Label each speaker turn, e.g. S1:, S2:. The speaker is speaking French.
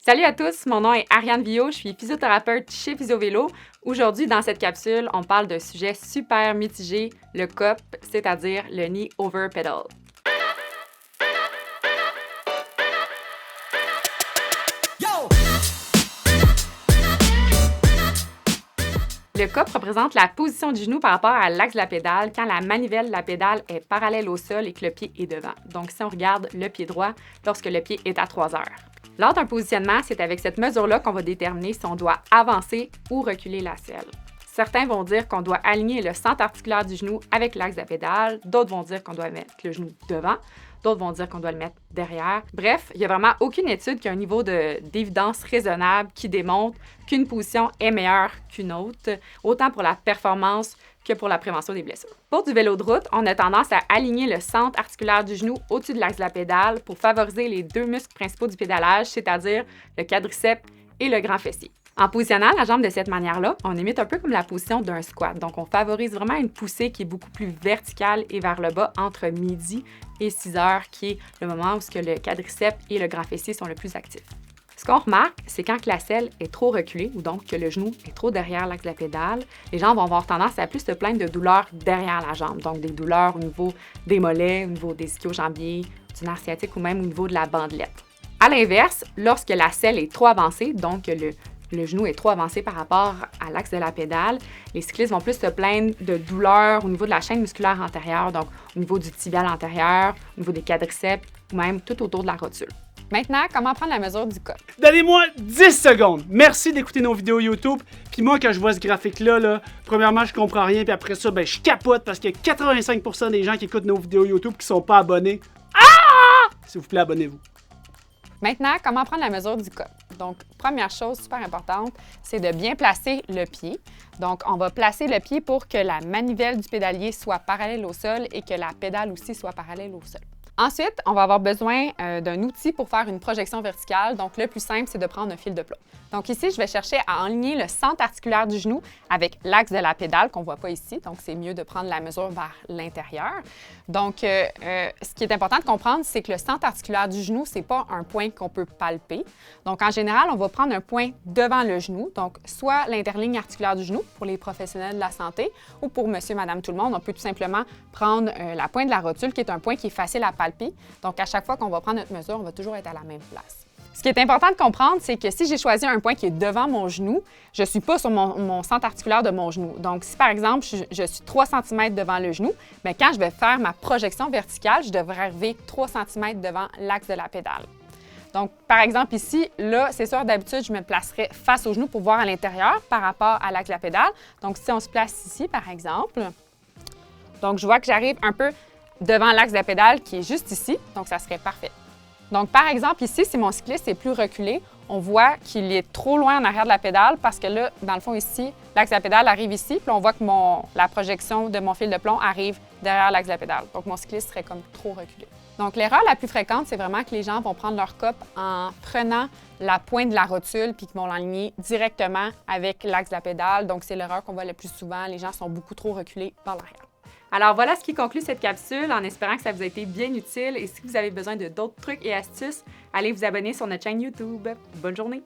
S1: Salut à tous, mon nom est Ariane Villot, je suis physiothérapeute chez Physiovélo. Aujourd'hui, dans cette capsule, on parle d'un sujet super mitigé, le COP, c'est-à-dire le Knee Over Pedal. Le COP représente la position du genou par rapport à l'axe de la pédale quand la manivelle de la pédale est parallèle au sol et que le pied est devant. Donc, si on regarde le pied droit lorsque le pied est à 3 heures. Lors d'un positionnement, c'est avec cette mesure-là qu'on va déterminer si on doit avancer ou reculer la selle. Certains vont dire qu'on doit aligner le centre articulaire du genou avec l'axe de la pédale, d'autres vont dire qu'on doit mettre le genou devant, d'autres vont dire qu'on doit le mettre derrière. Bref, il n'y a vraiment aucune étude qui a un niveau d'évidence raisonnable qui démontre qu'une position est meilleure qu'une autre, autant pour la performance que pour la prévention des blessures. Pour du vélo de route, on a tendance à aligner le centre articulaire du genou au-dessus de l'axe de la pédale pour favoriser les deux muscles principaux du pédalage, c'est-à-dire le quadriceps et le grand fessier. En positionnant la jambe de cette manière-là, on imite un peu comme la position d'un squat. Donc, on favorise vraiment une poussée qui est beaucoup plus verticale et vers le bas entre midi et 6 heures, qui est le moment où le quadriceps et le grand fessier sont le plus actifs. Ce qu'on remarque, c'est quand la selle est trop reculée, ou donc que le genou est trop derrière l'axe de la pédale, les gens vont avoir tendance à plus se plaindre de douleurs derrière la jambe, donc des douleurs au niveau des mollets, au niveau des ischio-jambiers, du nerf sciatique ou même au niveau de la bandelette. À l'inverse, lorsque la selle est trop avancée, donc le genou est trop avancé par rapport à l'axe de la pédale, les cyclistes vont plus se plaindre de douleurs au niveau de la chaîne musculaire antérieure, donc au niveau du tibial antérieur, au niveau des quadriceps ou même tout autour de la rotule. Maintenant, comment prendre la mesure du COP?
S2: Donnez-moi 10 secondes. Merci d'écouter nos vidéos YouTube. Puis moi, quand je vois ce graphique-là, premièrement, je comprends rien. Puis après ça, je capote parce qu'il y a 85% des gens qui écoutent nos vidéos YouTube qui sont pas abonnés. Ah! S'il vous plaît, abonnez-vous.
S1: Maintenant, comment prendre la mesure du COP? Donc, première chose super importante, c'est de bien placer le pied. Donc, on va placer le pied pour que la manivelle du pédalier soit parallèle au sol et que la pédale aussi soit parallèle au sol. Ensuite, on va avoir besoin d'un outil pour faire une projection verticale. Donc, le plus simple, c'est de prendre un fil de plomb. Donc ici, je vais chercher à aligner le centre articulaire du genou avec l'axe de la pédale qu'on ne voit pas ici. Donc, c'est mieux de prendre la mesure vers l'intérieur. Donc, ce qui est important de comprendre, c'est que le centre articulaire du genou, ce n'est pas un point qu'on peut palper. Donc, en général, on va prendre un point devant le genou. Donc, soit l'interligne articulaire du genou pour les professionnels de la santé ou pour monsieur, madame, tout le monde, on peut tout simplement prendre la pointe de la rotule, qui est un point qui est facile à palper. Donc, à chaque fois qu'on va prendre notre mesure, on va toujours être à la même place. Ce qui est important de comprendre, c'est que si j'ai choisi un point qui est devant mon genou, je ne suis pas sur mon centre articulaire de mon genou. Donc, si par exemple, je suis 3 cm devant le genou, bien, quand je vais faire ma projection verticale, je devrais arriver 3 cm devant l'axe de la pédale. Donc, par exemple, ici, là, c'est sûr, d'habitude, je me placerais face au genou pour voir à l'intérieur par rapport à l'axe de la pédale. Donc, si on se place ici, par exemple, donc je vois que j'arrive un peu devant l'axe de la pédale qui est juste ici, donc ça serait parfait. Donc, par exemple, ici, si mon cycliste est plus reculé, on voit qu'il est trop loin en arrière de la pédale parce que là, dans le fond, ici, l'axe de la pédale arrive ici, puis on voit que la projection de mon fil de plomb arrive derrière l'axe de la pédale. Donc, mon cycliste serait comme trop reculé. Donc, l'erreur la plus fréquente, c'est vraiment que les gens vont prendre leur COP en prenant la pointe de la rotule puis qu'ils vont l'aligner directement avec l'axe de la pédale. Donc, c'est l'erreur qu'on voit le plus souvent. Les gens sont beaucoup trop reculés par l'arrière. Alors voilà ce qui conclut cette capsule en espérant que ça vous a été bien utile et si vous avez besoin de d'autres trucs et astuces, allez vous abonner sur notre chaîne YouTube. Bonne journée!